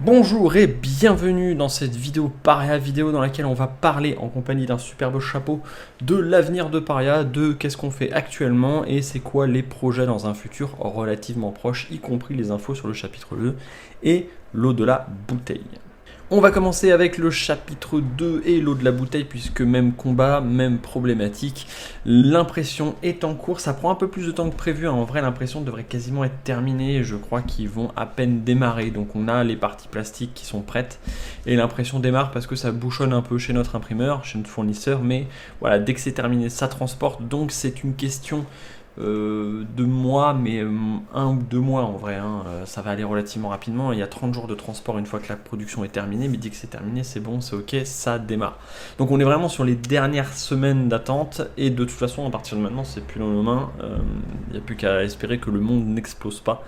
Bonjour et bienvenue dans cette vidéo Paria vidéo dans laquelle on va parler en compagnie d'un superbe chapeau de l'avenir de Paria, de qu'est-ce qu'on fait actuellement et c'est quoi les projets dans un futur relativement proche, y compris les infos sur le chapitre 2 et l'eau de la bouteille. On va commencer avec le chapitre 2 et l'eau de la bouteille puisque même combat, même problématique. L'impression est en cours, ça prend un peu plus de temps que prévu. En vrai, l'impression devrait quasiment être terminée. Je crois qu'ils vont à peine démarrer. Donc on a les parties plastiques qui sont prêtes et l'impression démarre parce que ça bouchonne un peu chez notre imprimeur, chez notre fournisseur. Mais voilà, dès que c'est terminé, ça transporte. Donc c'est une question de mois, mais 1 ou 2 mois en vrai, ça va aller relativement rapidement. Il y a 30 jours de transport une fois que la production est terminée, mais dès que c'est terminé, c'est bon, c'est ok, ça démarre. Donc on est vraiment sur les dernières semaines d'attente, et de toute façon, à partir de maintenant, c'est plus dans nos mains. Il n'y a plus qu'à espérer que le monde n'explose pas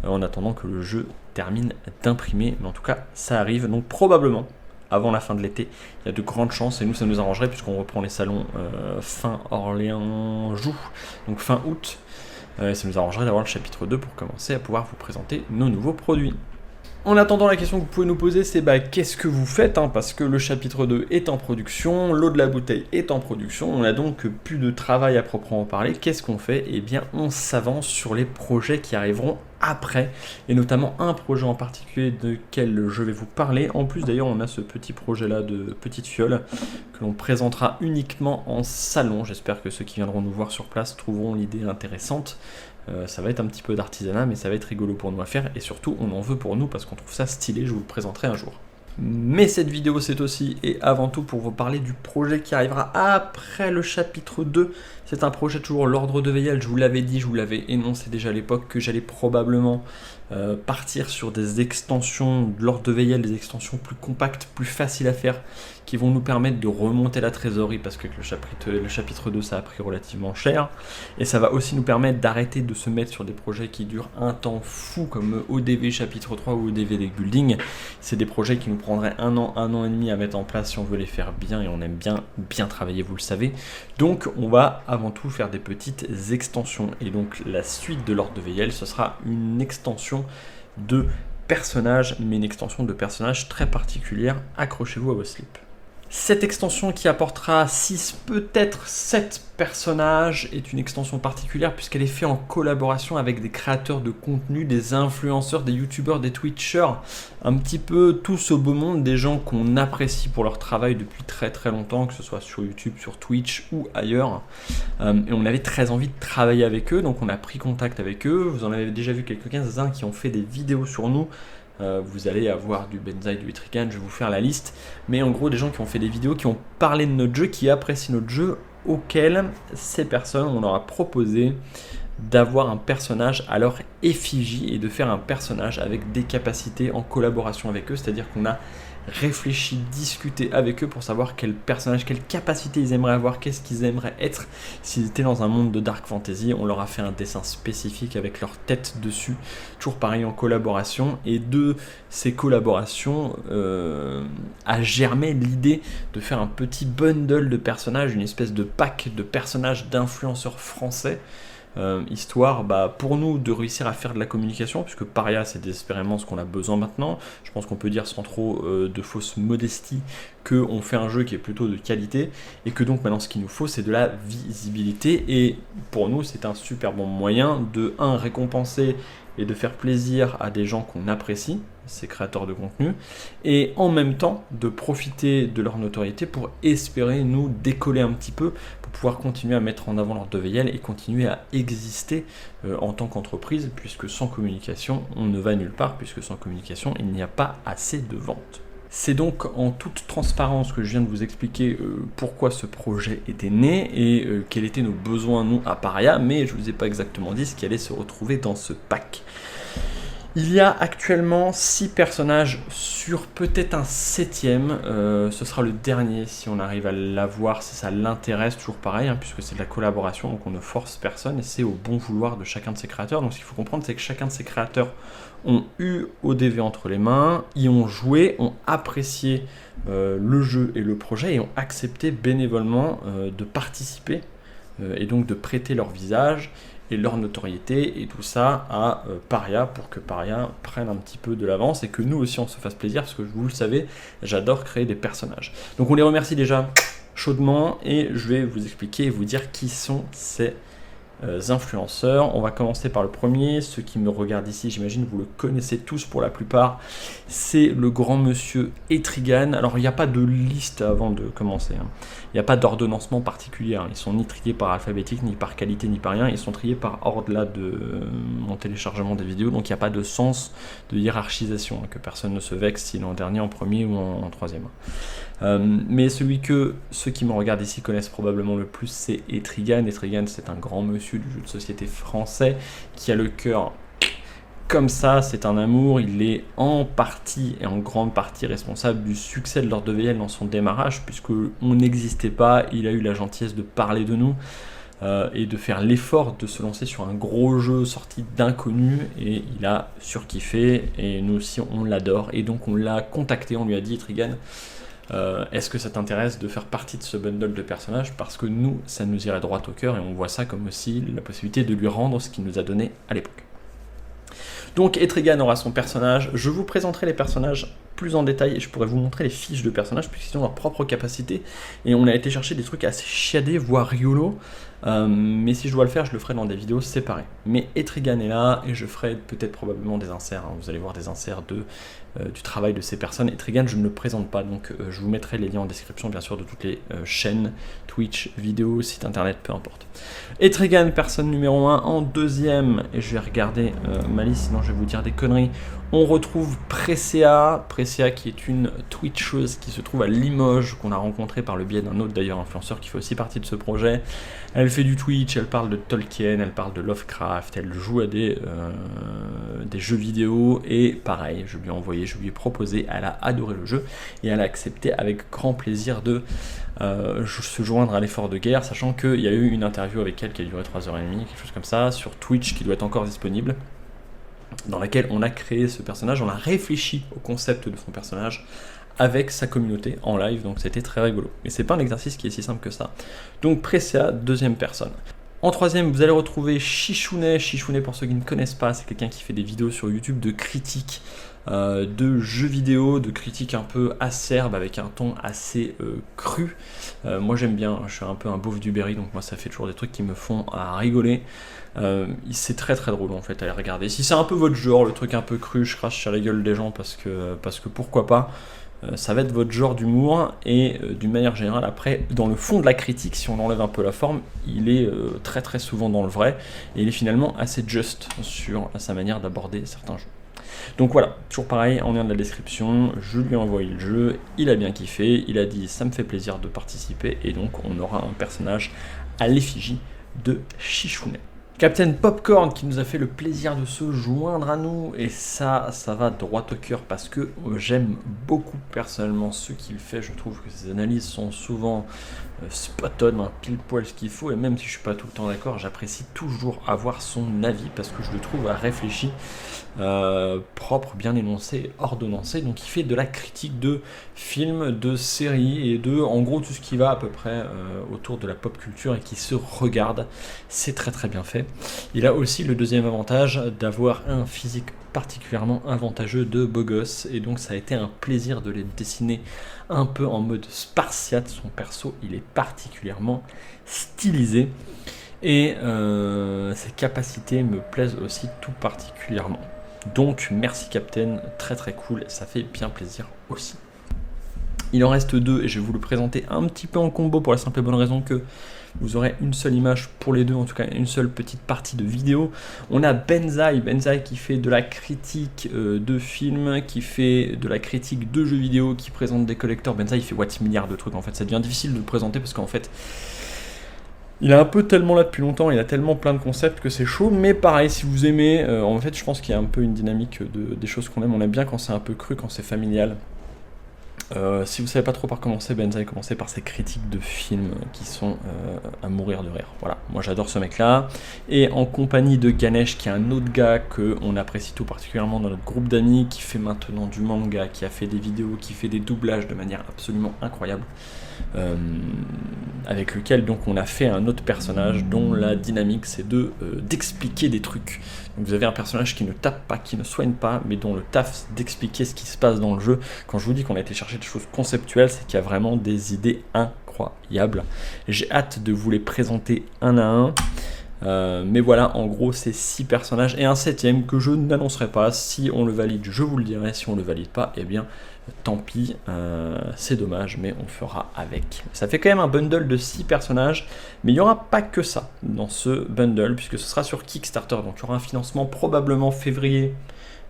en attendant que le jeu termine d'imprimer, mais en tout cas, ça arrive, donc probablement avant la fin de l'été, il y a de grandes chances, et nous ça nous arrangerait puisqu'on reprend les salons fin Orléans-Joux, donc fin août, ça nous arrangerait d'avoir le chapitre 2 pour commencer à pouvoir vous présenter nos nouveaux produits. En attendant, la question que vous pouvez nous poser, c'est qu'est-ce que vous faites, parce que le chapitre 2 est en production, l'eau de la bouteille est en production, on n'a donc plus de travail à proprement parler. Qu'est-ce qu'on fait ? Eh bien, on s'avance sur les projets qui arriveront après, et notamment un projet en particulier duquel je vais vous parler. En plus, d'ailleurs, on a ce petit projet-là de petite fiole que l'on présentera uniquement en salon. J'espère que ceux qui viendront nous voir sur place trouveront l'idée intéressante. Ça va être un petit peu d'artisanat, mais ça va être rigolo pour nous à faire, et surtout on en veut pour nous parce qu'on trouve ça stylé. Je vous le présenterai un jour. Mais cette vidéo, c'est aussi et avant tout pour vous parler du projet qui arrivera après le chapitre 2. C'est un projet toujours l'ordre de Veyel. Je vous l'avais dit, je vous l'avais énoncé déjà à l'époque que j'allais probablement partir sur des extensions de l'ordre de Veyel, des extensions plus compactes, plus faciles à faire, qui vont nous permettre de remonter la trésorerie, parce que le chapitre 2 ça a pris relativement cher, et ça va aussi nous permettre d'arrêter de se mettre sur des projets qui durent un temps fou comme ODV chapitre 3 ou ODV Deck Building. C'est des projets qui nous prendraient un an et demi à mettre en place si on veut les faire bien, et on aime bien travailler, vous le savez. Donc on va avant tout faire des petites extensions, et donc la suite de l'ordre de Veyel, ce sera une extension de personnages, mais une extension de personnages très particulière. Accrochez-vous à vos slips. Cette extension qui apportera 6, peut-être 7 personnages est une extension particulière puisqu'elle est faite en collaboration avec des créateurs de contenu, des influenceurs, des youtubeurs, des twitchers, un petit peu tout ce beau monde, des gens qu'on apprécie pour leur travail depuis très longtemps, que ce soit sur YouTube, sur Twitch ou ailleurs. Et on avait très envie de travailler avec eux, donc on a pris contact avec eux. Vous en avez déjà vu quelques-uns qui ont fait des vidéos sur nous. Vous allez avoir du Benzaï, du Etrigan, je vais vous faire la liste, mais en gros des gens qui ont fait des vidéos, qui ont parlé de notre jeu, qui apprécient notre jeu, auxquels ces personnes, on leur a proposé d'avoir un personnage à leur effigie et de faire un personnage avec des capacités en collaboration avec eux, c'est-à-dire qu'on a réfléchi, discuté avec eux pour savoir quel personnage, quelle capacité ils aimeraient avoir, qu'est-ce qu'ils aimeraient être s'ils étaient dans un monde de dark fantasy. On leur a fait un dessin spécifique avec leur tête dessus, toujours pareil en collaboration, et de ces collaborations a germé l'idée de faire un petit bundle de personnages, une espèce de pack de personnages d'influenceurs français. Histoire pour nous de réussir à faire de la communication, puisque Paria c'est désespérément ce qu'on a besoin maintenant. Je pense qu'on peut dire sans trop de fausse modestie qu'on fait un jeu qui est plutôt de qualité, et que donc maintenant ce qu'il nous faut c'est de la visibilité, et pour nous c'est un super bon moyen de récompenser et de faire plaisir à des gens qu'on apprécie, ces créateurs de contenu, et en même temps de profiter de leur notoriété pour espérer nous décoller un petit peu, pour pouvoir continuer à mettre en avant l'ordre de Veyel et continuer à exister en tant qu'entreprise, puisque sans communication on ne va nulle part, puisque sans communication il n'y a pas assez de ventes. C'est donc en toute transparence que je viens de vous expliquer pourquoi ce projet était né et quels étaient nos besoins nous à Paria, mais je ne vous ai pas exactement dit ce qui allait se retrouver dans ce pack. Il y a actuellement 6 personnages sur peut-être un 7ème, ce sera le dernier si on arrive à l'avoir, si ça l'intéresse, toujours pareil, puisque c'est de la collaboration, donc on ne force personne et c'est au bon vouloir de chacun de ces créateurs. Donc ce qu'il faut comprendre, c'est que chacun de ces créateurs ont eu ODV entre les mains, y ont joué, ont apprécié le jeu et le projet, et ont accepté bénévolement de participer et donc de prêter leur visage et leur notoriété et tout ça à Paria pour que Paria prenne un petit peu de l'avance et que nous aussi on se fasse plaisir parce que vous le savez, j'adore créer des personnages. Donc on les remercie déjà chaudement et je vais vous expliquer et vous dire qui sont ces influenceurs. On va commencer par le premier. Ceux qui me regardent ici, j'imagine vous le connaissez tous pour la plupart. C'est le grand monsieur Etrigan. Alors il n'y a pas de liste avant de commencer, hein. Il n'y a pas d'ordonnancement particulier, hein. Ils sont ni triés par alphabétique, ni par qualité, ni par rien. Ils sont triés par ordre là de mon téléchargement des vidéos. Donc il n'y a pas de sens de hiérarchisation, hein, que personne ne se vexe s'il est en dernier, en premier ou en troisième. Mais celui que ceux qui me regardent ici connaissent probablement le plus, c'est Etrigan. Etrigan, c'est un grand monsieur du jeu de société français qui a le cœur comme ça, c'est un amour. Il est en partie et en grande partie responsable du succès de Lord of the Veil dans son démarrage, puisque on n'existait pas. Il a eu la gentillesse de parler de nous et de faire l'effort de se lancer sur un gros jeu sorti d'inconnu, et il a surkiffé et nous aussi on l'adore, et donc on l'a contacté, on lui a dit Etrigan, est-ce que ça t'intéresse de faire partie de ce bundle de personnages, parce que nous, ça nous irait droit au cœur et on voit ça comme aussi la possibilité de lui rendre ce qu'il nous a donné à l'époque. Donc Etrigan aura son personnage, je vous présenterai les personnages plus en détail et je pourrais vous montrer les fiches de personnages puisqu'ils ont leur propre capacité et on a été chercher des trucs assez chiadés, voire rigolos, mais si je dois le faire, je le ferai dans des vidéos séparées. Mais Etrigan est là et je ferai peut-être probablement des inserts, hein. Vous allez voir des inserts du travail de ces personnes. Etrigan, je ne le présente pas, donc je vous mettrai les liens en description bien sûr de toutes les chaînes, Twitch, vidéos, site internet, peu importe. Etrigan, personne numéro 1. En deuxième, et je vais regarder ma liste, sinon je vais vous dire des conneries, on retrouve Presea qui est une Twitcheuse qui se trouve à Limoges, qu'on a rencontré par le biais d'un autre d'ailleurs influenceur qui fait aussi partie de ce projet. Elle fait du Twitch, elle parle de Tolkien, elle parle de Lovecraft, elle joue à des jeux vidéo, et pareil, je lui ai proposé, elle a adoré le jeu et elle a accepté avec grand plaisir de se joindre à l'effort de guerre, sachant qu'il y a eu une interview avec elle qui a duré 3h30, quelque chose comme ça, sur Twitch, qui doit être encore disponible, dans laquelle on a créé ce personnage, on a réfléchi au concept de son personnage avec sa communauté en live, donc c'était très rigolo. Mais c'est pas un exercice qui est si simple que ça. Donc Presea, deuxième personne. En troisième, vous allez retrouver Chichounet. Chichounet, pour ceux qui ne connaissent pas, c'est quelqu'un qui fait des vidéos sur YouTube de critiques de jeux vidéo, de critiques un peu acerbes, avec un ton assez cru. Moi j'aime bien, je suis un peu un beauf du Berry, donc moi ça fait toujours des trucs qui me font rigoler. C'est très très drôle en fait à les regarder. Si c'est un peu votre genre, le truc un peu cru, je crache sur la gueule des gens parce que pourquoi pas. Ça va être votre genre d'humour, et d'une manière générale, après, dans le fond de la critique, si on enlève un peu la forme, il est très très souvent dans le vrai, et il est finalement assez just sur sa manière d'aborder certains jeux. Donc voilà, toujours pareil, en lien de la description, je lui ai envoyé le jeu, il a bien kiffé, il a dit ça me fait plaisir de participer, et donc on aura un personnage à l'effigie de Chichounet. Captain Popcorn qui nous a fait le plaisir de se joindre à nous, et ça va droit au cœur parce que j'aime beaucoup personnellement ce qu'il fait. Je trouve que ses analyses sont souvent spot on, pile poil ce qu'il faut, et même si je suis pas tout le temps d'accord, j'apprécie toujours avoir son avis parce que je le trouve réfléchi, propre, bien énoncé, ordonnancé. Donc il fait de la critique de films, de séries et de en gros tout ce qui va à peu près autour de la pop culture et qui se regarde. C'est très très bien fait. Il a aussi le deuxième avantage d'avoir un physique particulièrement avantageux de beau gosse, et donc ça a été un plaisir de les dessiner un peu en mode spartiate. Son perso, il est particulièrement stylisé, et ses capacités me plaisent aussi tout particulièrement. Donc merci Captain, très très cool, ça fait bien plaisir aussi. Il en reste deux et je vais vous le présenter un petit peu en combo pour la simple et bonne raison que vous aurez une seule image pour les deux, en tout cas une seule petite partie de vidéo. On a Benzaï qui fait de la critique de films, qui fait de la critique de jeux vidéo, qui présente des collecteurs. Benzaï il fait what milliards de trucs en fait, ça devient difficile de le présenter parce qu'en fait il est un peu tellement là depuis longtemps, il a tellement plein de concepts que c'est chaud, mais pareil, si vous aimez, en fait je pense qu'il y a un peu une dynamique des choses qu'on aime. On aime bien quand c'est un peu cru, quand c'est familial. Si vous savez pas trop par commencer, Benzaï commencer par ses critiques de films qui sont à mourir de rire. Voilà, moi j'adore ce mec-là. Et en compagnie de Ganesh, qui est un autre gars qu'on apprécie tout particulièrement dans notre groupe d'amis, qui fait maintenant du manga, qui a fait des vidéos, qui fait des doublages de manière absolument incroyable. Avec lequel donc on a fait un autre personnage dont la dynamique c'est d'expliquer des trucs. Donc vous avez un personnage qui ne tape pas, qui ne soigne pas, mais dont le taf c'est d'expliquer ce qui se passe dans le jeu. Quand je vous dis qu'on a été chercher des choses conceptuelles, c'est qu'il y a vraiment des idées incroyables. J'ai hâte de vous les présenter un à un. Mais voilà, en gros c'est 6 personnages et un 7ème que je n'annoncerai pas. Si on le valide, je vous le dirai. Si on le valide pas, eh bien tant pis, c'est dommage, mais on fera avec. Ça fait quand même un bundle de 6 personnages, mais il n'y aura pas que ça dans ce bundle, puisque ce sera sur Kickstarter, donc il y aura un financement probablement février,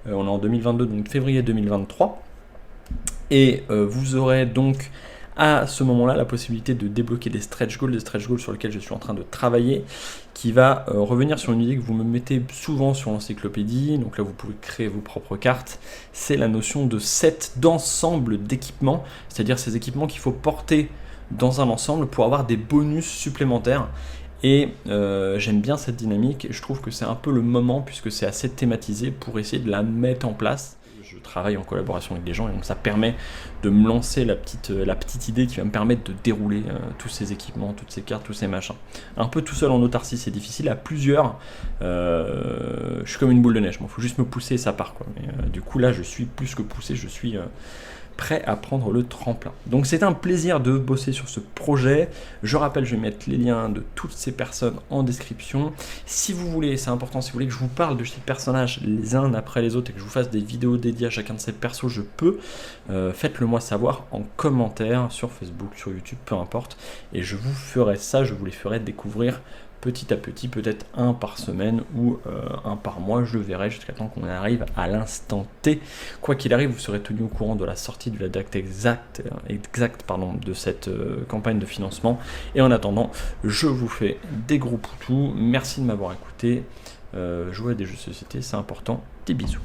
on est en 2022, donc février 2023, et vous aurez donc à ce moment-là la possibilité de débloquer des stretch goals sur lesquels je suis en train de travailler, qui va revenir sur une idée que vous me mettez souvent sur l'encyclopédie. Donc là vous pouvez créer vos propres cartes. C'est la notion de set, d'ensemble d'équipements, c'est-à-dire ces équipements qu'il faut porter dans un ensemble pour avoir des bonus supplémentaires. Et j'aime bien cette dynamique, et je trouve que c'est un peu le moment, puisque c'est assez thématisé, pour essayer de la mettre en place. Je travaille en collaboration avec des gens et donc ça permet de me lancer la petite idée qui va me permettre de dérouler tous ces équipements, toutes ces cartes, tous ces machins. Un peu tout seul en autarcie c'est difficile, à plusieurs je suis comme une boule de neige, il faut juste me pousser et ça part quoi. Mais, du coup là je suis plus que poussé, je suis prêt à prendre le tremplin. Donc c'est un plaisir de bosser sur ce projet. Je rappelle, je vais mettre les liens de toutes ces personnes en description. Si vous voulez, c'est important, si vous voulez que je vous parle de ces personnages les uns après les autres et que je vous fasse des vidéos dédiées à chacun de ces persos, je peux. Faites-le moi savoir en commentaire sur Facebook, sur YouTube, peu importe. Et je vous ferai ça, je vous les ferai découvrir petit à petit, peut-être un par semaine ou un par mois, je verrai jusqu'à temps qu'on arrive à l'instant T. Quoi qu'il arrive, vous serez tenu au courant de la sortie de la date exacte de cette campagne de financement. Et en attendant, je vous fais des gros poutous. Merci de m'avoir écouté. Jouez à des jeux de société, c'est important. Des bisous.